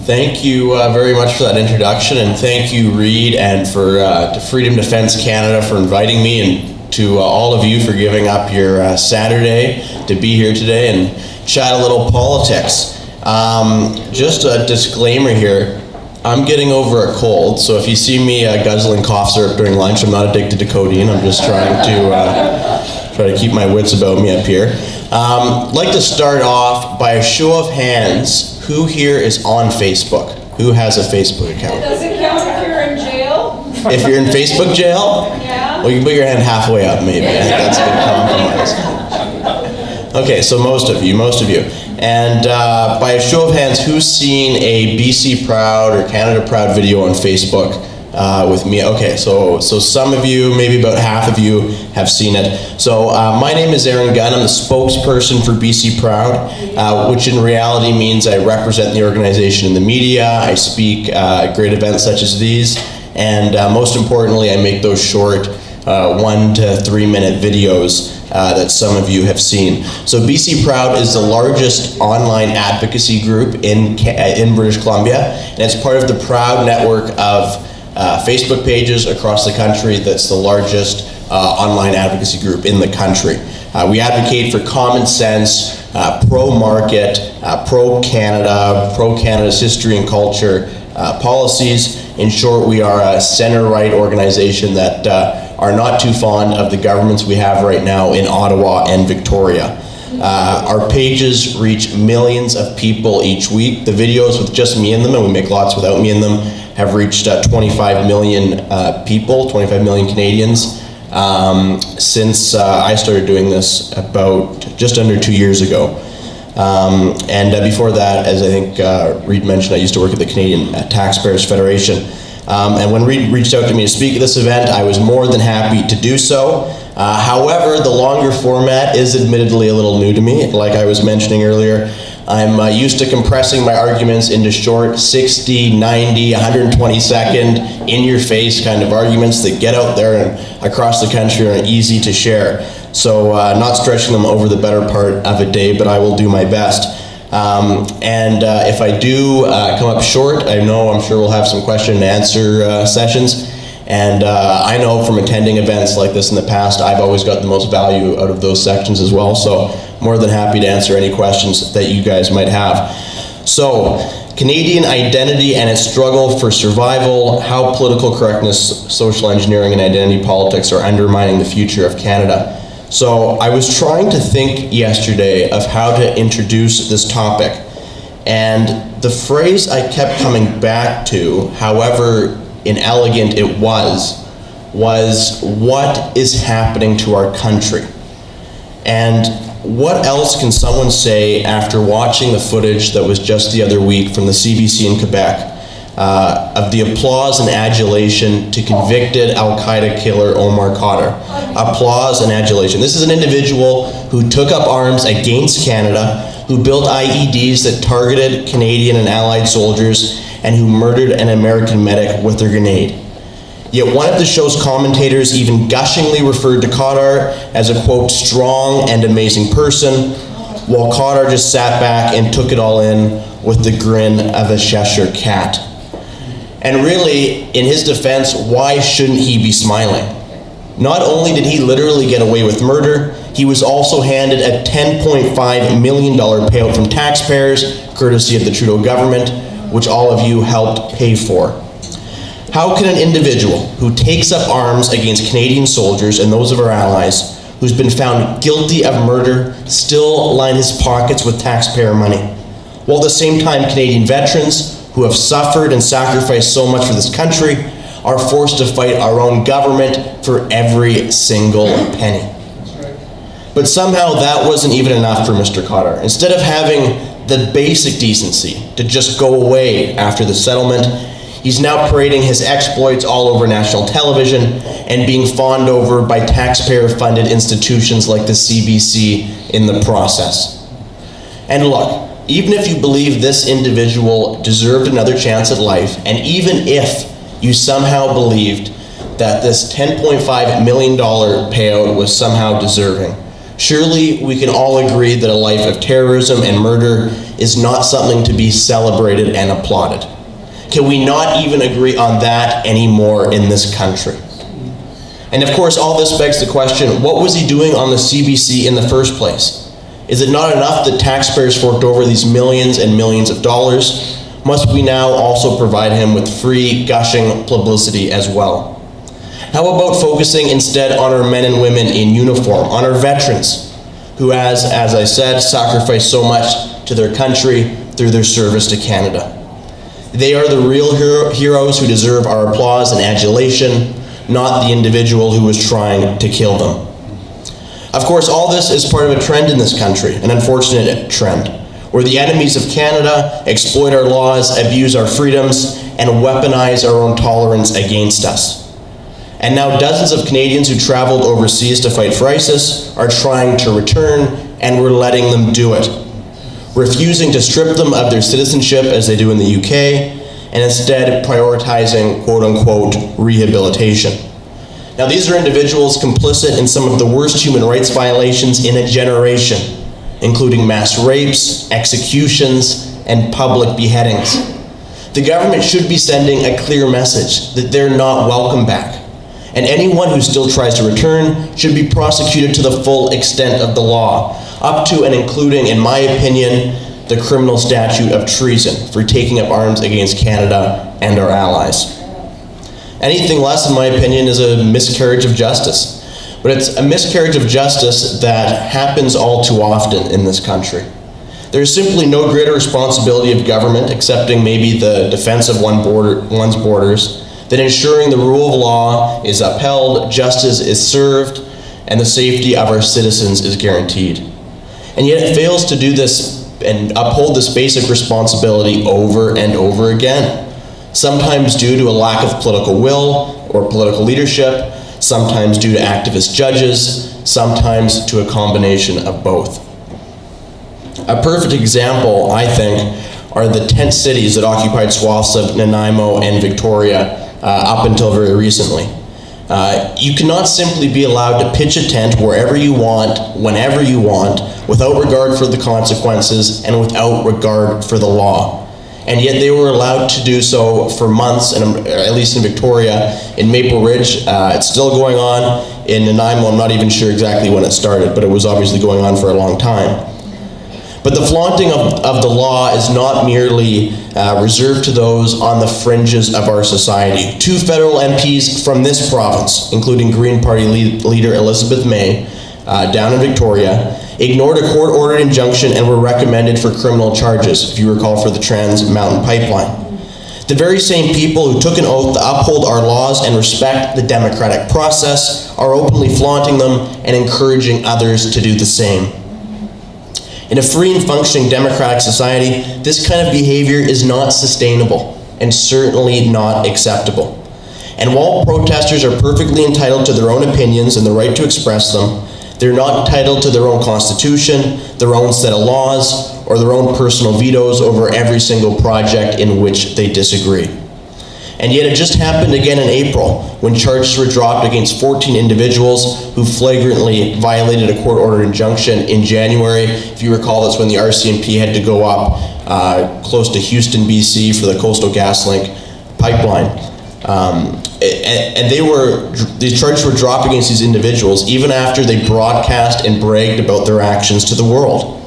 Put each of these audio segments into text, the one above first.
Thank you very much for that introduction, and thank you, Reed, and for to Freedom Defense Canada for inviting me, and to all of you for giving up your Saturday to be here today and chat a little politics. Just a disclaimer here, I'm getting over a cold, so if you see me guzzling cough syrup during lunch, I'm not addicted to codeine. I'm just trying to keep my wits about me up here. I'd like to start off by a show of hands. Who here is on Facebook? Who has a Facebook account? Does it count if you're in jail? If you're in Facebook jail? Yeah. Well, you can put your hand halfway up, maybe. I think that's a good compromise. Okay, so most of you. And by a show of hands, who's seen a BC Proud or Canada Proud video on Facebook with me? Okay, so some of you, maybe about half of you, have seen it. So my name is Gunn. I'm the spokesperson for BC Proud, which in reality means I represent the organization in the media. I speak at great events such as these, and most importantly, I make those short 1 to 3 minute videos that some of you have seen. So BC Proud is the largest online advocacy group in British Columbia, and it's part of the Proud network of Facebook pages across the country. That's the largest online advocacy group in the country. We advocate for common sense, pro-market, pro-Canada's history and culture policies. In short, we are a center-right organization that are not too fond of the governments we have right now in Ottawa and Victoria. Our pages reach millions of people each week. The videos with just me in them, and we make lots without me in them, have reached 25 million people, 25 million Canadians, since I started doing this about just under 2 years ago. And before that, as I think Reed mentioned, I used to work at the Canadian Taxpayers Federation. And when Reed reached out to me to speak at this event, I was more than happy to do so. However, the longer format is admittedly a little new to me. Like I was mentioning earlier, I'm used to compressing my arguments into short 60, 90, 120 second, in-your-face kind of arguments that get out there and across the country and are easy to share. So not stretching them over the better part of a day, but I will do my best. And if I do come up short, I'm sure we'll have some question and answer sessions. And I know from attending events like this in the past, I've always got the most value out of those sections as well. So more than happy to answer any questions that you guys might have. So Canadian identity and its struggle for survival, how political correctness, social engineering, and identity politics are undermining the future of Canada. So I was trying to think yesterday of how to introduce this topic, and the phrase I kept coming back to, however inelegant it was what is happening to our country? And what else can someone say after watching the footage that was just the other week from the CBC in Quebec of the applause and adulation to convicted Al-Qaeda killer Omar Khadr? Applause and adulation. This is an individual who took up arms against Canada, who built IEDs that targeted Canadian and Allied soldiers, and who murdered an American medic with a grenade. Yet one of the show's commentators even gushingly referred to Khadr as a, quote, strong and amazing person, while Khadr just sat back and took it all in with the grin of a Cheshire cat. And really, in his defense, why shouldn't he be smiling? Not only did he literally get away with murder, he was also handed a $10.5 million payout from taxpayers, courtesy of the Trudeau government, which all of you helped pay for. How can an individual who takes up arms against Canadian soldiers and those of our allies, who's been found guilty of murder, still line his pockets with taxpayer money, while at the same time Canadian veterans who have suffered and sacrificed so much for this country are forced to fight our own government for every single penny? But somehow that wasn't even enough for Mr. Khadr. Instead of having the basic decency to just go away after the settlement, he's now parading his exploits all over national television and being fawned over by taxpayer-funded institutions like the CBC in the process. And look, even if you believe this individual deserved another chance at life, and even if you somehow believed that this $10.5 million payout was somehow deserving, surely we can all agree that a life of terrorism and murder is not something to be celebrated and applauded. Can we not even agree on that anymore in this country? And of course, all this begs the question, what was he doing on the CBC in the first place? Is it not enough that taxpayers forked over these millions and millions of dollars? Must we now also provide him with free, gushing publicity as well? How about focusing instead on our men and women in uniform, on our veterans, who as I said, sacrificed so much to their country through their service to Canada? They are the real heroes who deserve our applause and adulation, not the individual who was trying to kill them. Of course, all this is part of a trend in this country, an unfortunate trend, where the enemies of Canada exploit our laws, abuse our freedoms, and weaponize our own tolerance against us. And now dozens of Canadians who traveled overseas to fight for ISIS are trying to return, and we're letting them do it, refusing to strip them of their citizenship as they do in the UK, and instead prioritizing quote-unquote rehabilitation. Now these are individuals complicit in some of the worst human rights violations in a generation, including mass rapes, executions, and public beheadings. The government should be sending a clear message that they're not welcome back, and anyone who still tries to return should be prosecuted to the full extent of the law, up to and including, in my opinion, the criminal statute of treason for taking up arms against Canada and our allies. Anything less, in my opinion, is a miscarriage of justice. But it's a miscarriage of justice that happens all too often in this country. There's simply no greater responsibility of government, excepting maybe the defense of one's borders, than ensuring the rule of law is upheld, justice is served, and the safety of our citizens is guaranteed. And yet it fails to do this and uphold this basic responsibility over and over again, sometimes due to a lack of political will or political leadership, sometimes due to activist judges, sometimes to a combination of both. A perfect example, I think, are the tent cities that occupied swaths of Nanaimo and Victoria up until very recently. You cannot simply be allowed to pitch a tent wherever you want, whenever you want, without regard for the consequences and without regard for the law. And yet they were allowed to do so for months, and at least in Victoria. In Maple Ridge, it's still going on. In Nanaimo, I'm not even sure exactly when it started, but it was obviously going on for a long time. But the flaunting of the law is not merely reserved to those on the fringes of our society. 2 federal MPs from this province, including Green Party leader Elizabeth May, down in Victoria, ignored a court-ordered injunction and were recommended for criminal charges, if you recall, for the Trans Mountain Pipeline. The very same people who took an oath to uphold our laws and respect the democratic process are openly flaunting them and encouraging others to do the same. In a free and functioning democratic society, this kind of behavior is not sustainable and certainly not acceptable. And while protesters are perfectly entitled to their own opinions and the right to express them, they're not entitled to their own constitution, their own set of laws, or their own personal vetoes over every single project in which they disagree. And yet it just happened again in April, when charges were dropped against 14 individuals who flagrantly violated a court-ordered injunction in January. If you recall, that's when the RCMP had to go up close to Houston, BC for the Coastal GasLink pipeline. And these charges were dropped against these individuals even after they broadcast and bragged about their actions to the world.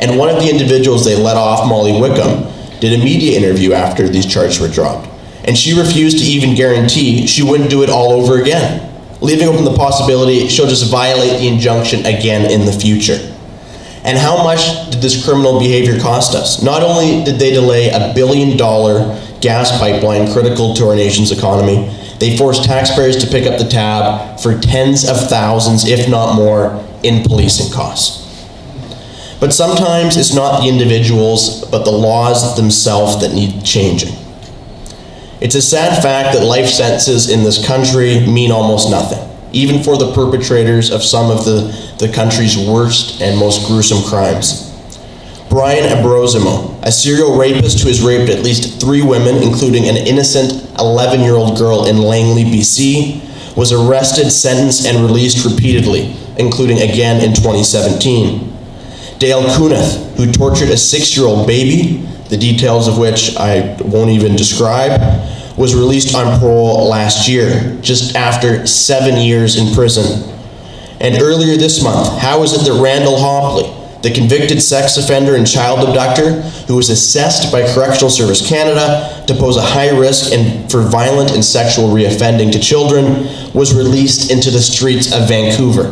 And one of the individuals they let off, Molly Wickham, did a media interview after these charges were dropped. And she refused to even guarantee she wouldn't do it all over again, leaving open the possibility she'll just violate the injunction again in the future. And how much did this criminal behavior cost us? Not only did they delay a $1 billion gas pipeline critical to our nation's economy, they forced taxpayers to pick up the tab for tens of thousands, if not more, in policing costs. But sometimes it's not the individuals, but the laws themselves that need changing. It's a sad fact that life sentences in this country mean almost nothing, even for the perpetrators of some of the country's worst and most gruesome crimes. Brian Abrosimo, a serial rapist who has raped at least 3 women, including an innocent 11-year-old girl in Langley, BC, was arrested, sentenced, and released repeatedly, including again in 2017. Dale Cunith, who tortured a 6-year-old baby, the details of which I won't even describe, was released on parole last year, just after 7 years in prison. And earlier this month, how is it that Randall Hopley, the convicted sex offender and child abductor who was assessed by Correctional Service Canada to pose a high risk for violent and sexual reoffending to children, was released into the streets of Vancouver?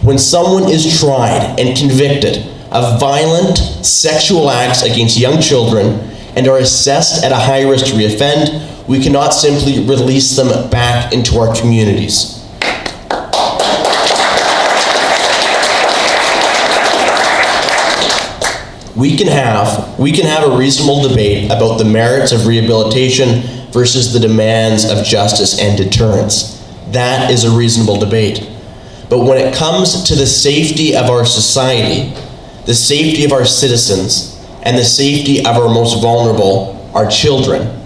When someone is tried and convicted of violent sexual acts against young children and are assessed at a high risk to reoffend, we cannot simply release them back into our communities. We can have a reasonable debate about the merits of rehabilitation versus the demands of justice and deterrence. That is a reasonable debate. But when it comes to the safety of our society, the safety of our citizens, and the safety of our most vulnerable, our children,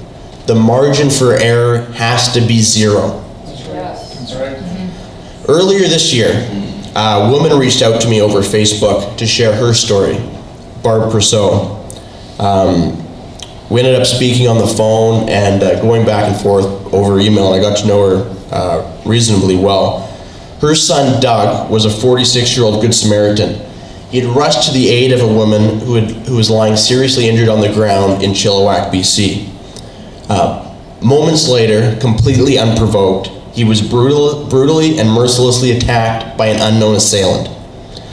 the margin for error has to be zero. Yes. Earlier this year, a woman reached out to me over Facebook to share her story. Barb Perceau. We ended up speaking on the phone and going back and forth over email, and I got to know her reasonably well. Her son, Doug, was a 46-year-old Good Samaritan. He had rushed to the aid of a woman who was lying seriously injured on the ground in Chilliwack, BC. Moments later, completely unprovoked, he was brutally and mercilessly attacked by an unknown assailant.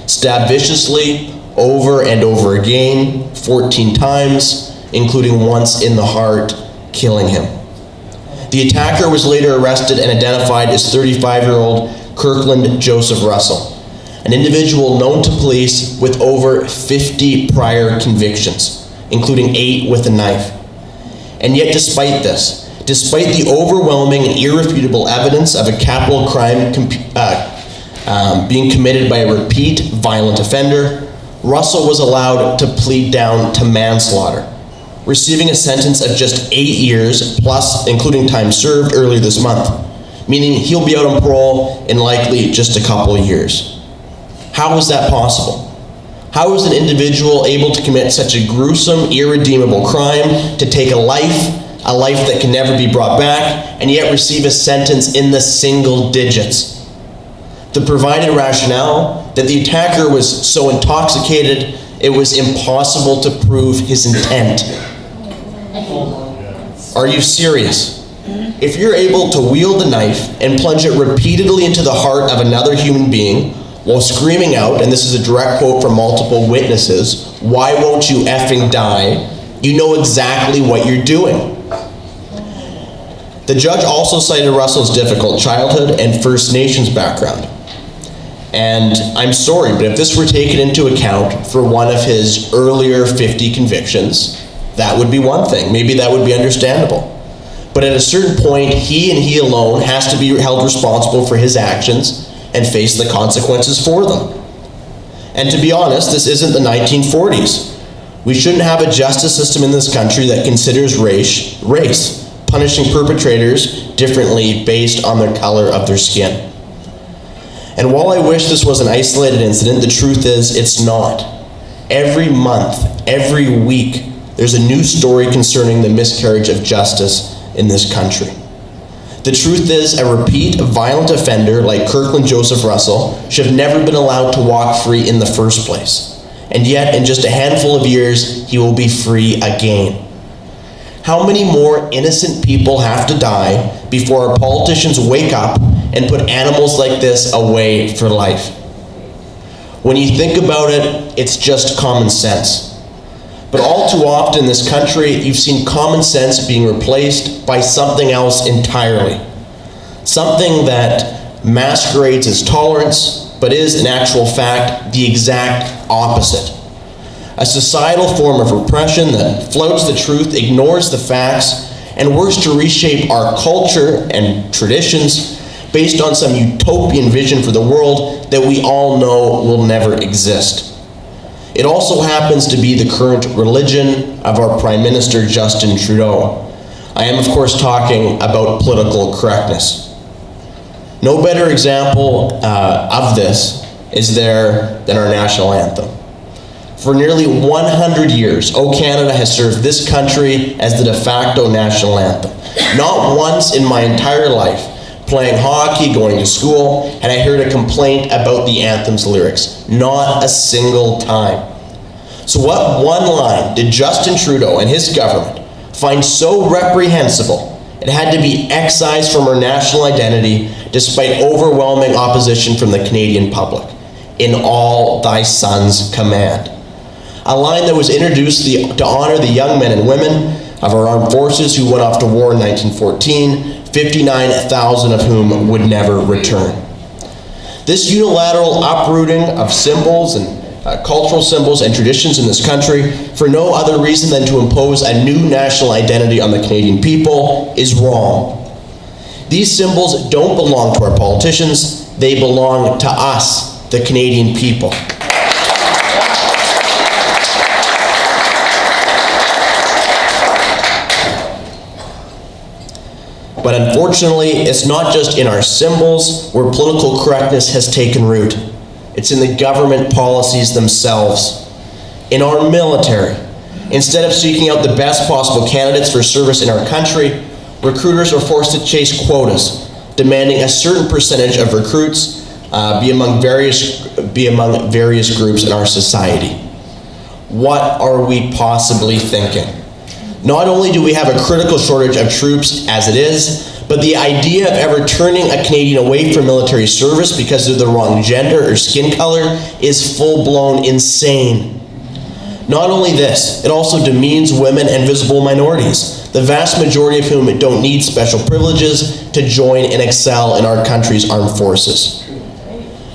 Stabbed viciously, over and over again, 14 times, including once in the heart, killing him. The attacker was later arrested and identified as 35-year-old Kirkland Joseph Russell, an individual known to police with over 50 prior convictions, including 8 with a knife. And yet despite this, despite the overwhelming and irrefutable evidence of a capital crime being committed by a repeat violent offender, Russell was allowed to plead down to manslaughter, receiving a sentence of just 8 years, plus including time served earlier this month, meaning he'll be out on parole in likely just a couple of years. How is that possible? How is an individual able to commit such a gruesome, irredeemable crime, to take a life that can never be brought back, and yet receive a sentence in the single digits? The provided rationale that the attacker was so intoxicated it was impossible to prove his intent. Are you serious? If you're able to wield a knife and plunge it repeatedly into the heart of another human being while screaming out, and this is a direct quote from multiple witnesses, "Why won't you effing die?" you know exactly what you're doing. The judge also cited Russell's difficult childhood and First Nations background. And I'm sorry, but if this were taken into account for one of his earlier 50 convictions, that would be one thing. Maybe that would be understandable. But at a certain point, he and he alone has to be held responsible for his actions and face the consequences for them. And to be honest, this isn't the 1940s. We shouldn't have a justice system in this country that considers race, punishing perpetrators differently based on the color of their skin. And while I wish this was an isolated incident, the truth is it's not. Every month, every week, there's a new story concerning the miscarriage of justice in this country. The truth is, a repeat violent offender like Kirkland Joseph Russell should have never been allowed to walk free in the first place. And yet, in just a handful of years, he will be free again. How many more innocent people have to die before our politicians wake up and put animals like this away for life? When you think about it, it's just common sense. But all too often in this country, you've seen common sense being replaced by something else entirely. Something that masquerades as tolerance, but is in actual fact the exact opposite. A societal form of repression that flouts the truth, ignores the facts, and works to reshape our culture and traditions based on some utopian vision for the world that we all know will never exist. It also happens to be the current religion of our Prime Minister, Justin Trudeau. I am, of course, talking about political correctness. No better example of this is there than our national anthem. For nearly 100 years, O Canada has served this country as the de facto national anthem. Not once in my entire life, playing hockey, going to school, and I heard a complaint about the anthem's lyrics. Not a single time. So what one line did Justin Trudeau and his government find so reprehensible it had to be excised from our national identity despite overwhelming opposition from the Canadian public? In all thy sons command. A line that was introduced to honor the young men and women of our armed forces who went off to war in 1914, 59,000 of whom would never return. This unilateral uprooting of symbols and cultural symbols and traditions in this country for no other reason than to impose a new national identity on the Canadian people is wrong. These symbols don't belong to our politicians, they belong to us, the Canadian people. But unfortunately, it's not just in our symbols where political correctness has taken root. It's in the government policies themselves. In our military, instead of seeking out the best possible candidates for service in our country, recruiters are forced to chase quotas, demanding a certain percentage of recruits be among various groups in our society. What are we possibly thinking? Not only do we have a critical shortage of troops as it is, but the idea of ever turning a Canadian away from military service because of the wrong gender or skin color is full-blown insane. Not only this, it also demeans women and visible minorities, the vast majority of whom don't need special privileges to join and excel in our country's armed forces.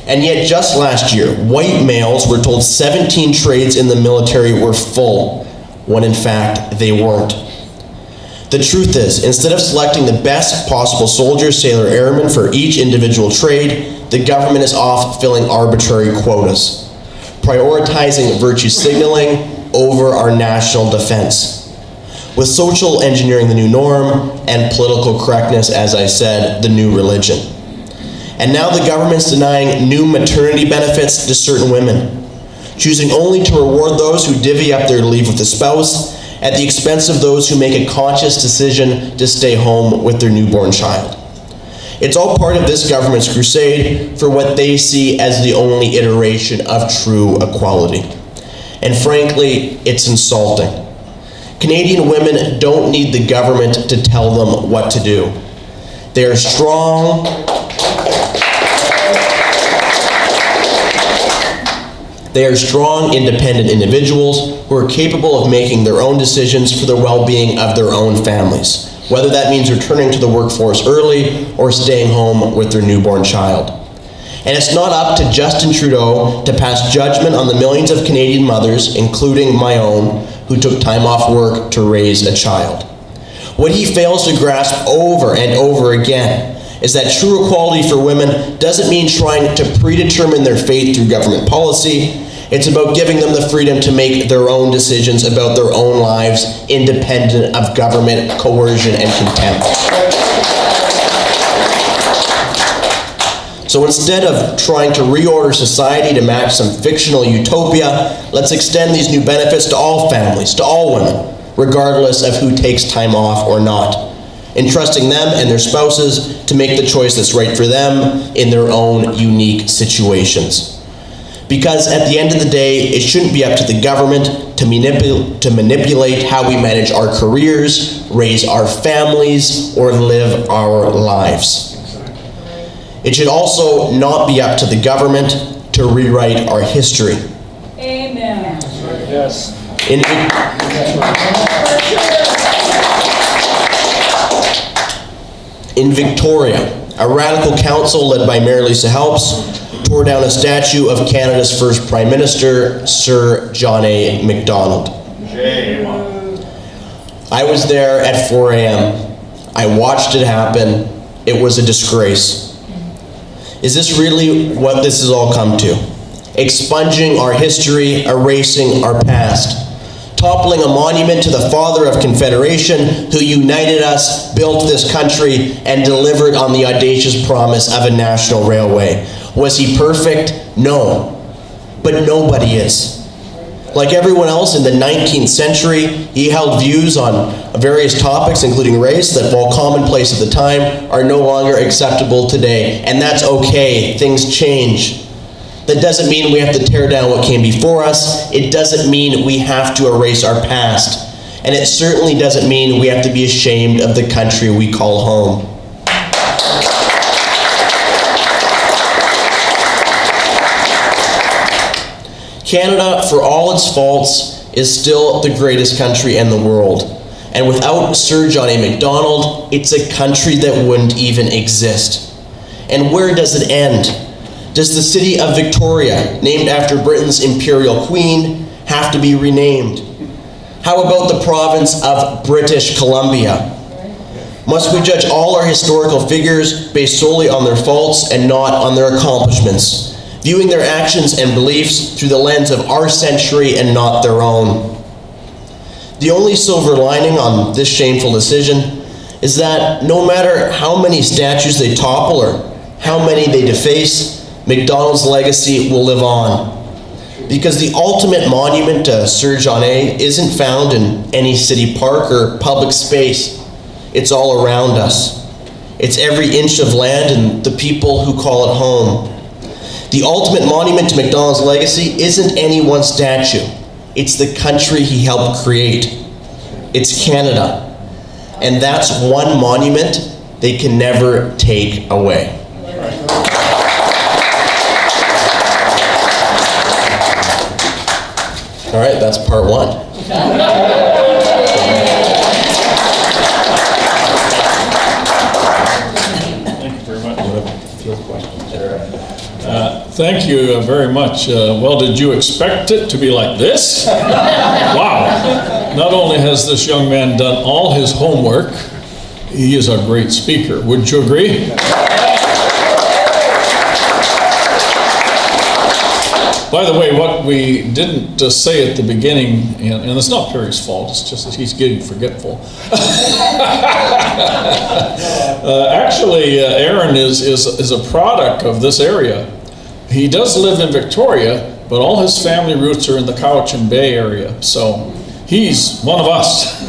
And yet just last year, white males were told 17 trades in the military were full, when in fact they weren't. The truth is, instead of selecting the best possible soldiers, sailor, airmen for each individual trade, the government is off filling arbitrary quotas, prioritizing virtue signaling over our national defense. With social engineering the new norm and political correctness, as I said, the new religion. And now the government's denying new maternity benefits to certain women, choosing only to reward those who divvy up their leave with a spouse at the expense of those who make a conscious decision to stay home with their newborn child. It's all part of this government's crusade for what they see as the only iteration of true equality. And frankly, it's insulting. Canadian women don't need the government to tell them what to do. They are strong, independent individuals who are capable of making their own decisions for the well-being of their own families, whether that means returning to the workforce early or staying home with their newborn child. And it's not up to Justin Trudeau to pass judgment on the millions of Canadian mothers, including my own, who took time off work to raise a child. What he fails to grasp over and over again is that true equality for women doesn't mean trying to predetermine their fate through government policy. It's about giving them the freedom to make their own decisions about their own lives, independent of government coercion and contempt. So instead of trying to reorder society to match some fictional utopia, let's extend these new benefits to all families, to all women, regardless of who takes time off or not, entrusting them and their spouses to make the choice that's right for them in their own unique situations. Because at the end of the day, it shouldn't be up to the government to manipulate how we manage our careers, raise our families, or live our lives. It should also not be up to the government to rewrite our history. Amen. Yes. In Victoria, a radical council led by Mayor Lisa Helps tore down a statue of Canada's first Prime Minister, Sir John A. Macdonald. I was there at 4 a.m. I watched it happen. It was a disgrace. Is this really what this has all come to? Expunging our history, erasing our past, toppling a monument to the father of Confederation who united us, built this country, and delivered on the audacious promise of a national railway. Was he perfect? No. But nobody is. Like everyone else in the 19th century, he held views on various topics, including race, that while commonplace at the time, are no longer acceptable today. And that's okay, things change. That doesn't mean we have to tear down what came before us. It doesn't mean we have to erase our past. And it certainly doesn't mean we have to be ashamed of the country we call home. Canada, for all its faults, is still the greatest country in the world. And without Sir John A. Macdonald, it's a country that wouldn't even exist. And where does it end? Does the city of Victoria, named after Britain's imperial queen, have to be renamed? How about the province of British Columbia? Must we judge all our historical figures based solely on their faults and not on their accomplishments, viewing their actions and beliefs through the lens of our century and not their own? The only silver lining on this shameful decision is that no matter how many statues they topple or how many they deface, Macdonald's legacy will live on. Because the ultimate monument to Sir John A. isn't found in any city park or public space. It's all around us. It's every inch of land and the people who call it home. The ultimate monument to Macdonald's legacy isn't any one statue. It's the country he helped create. It's Canada. And that's one monument they can never take away. All right, that's part one. Thank you very much. Thank you very much. Well, did you expect it to be like this? Wow. Not only has this young man done all his homework, he is a great speaker. Wouldn't you agree? By the way, what we didn't say at the beginning, and it's not Perry's fault, it's just that he's getting forgetful. Actually, Aaron is a product of this area. He does live in Victoria, but all his family roots are in the Cowichan Bay area, so he's one of us.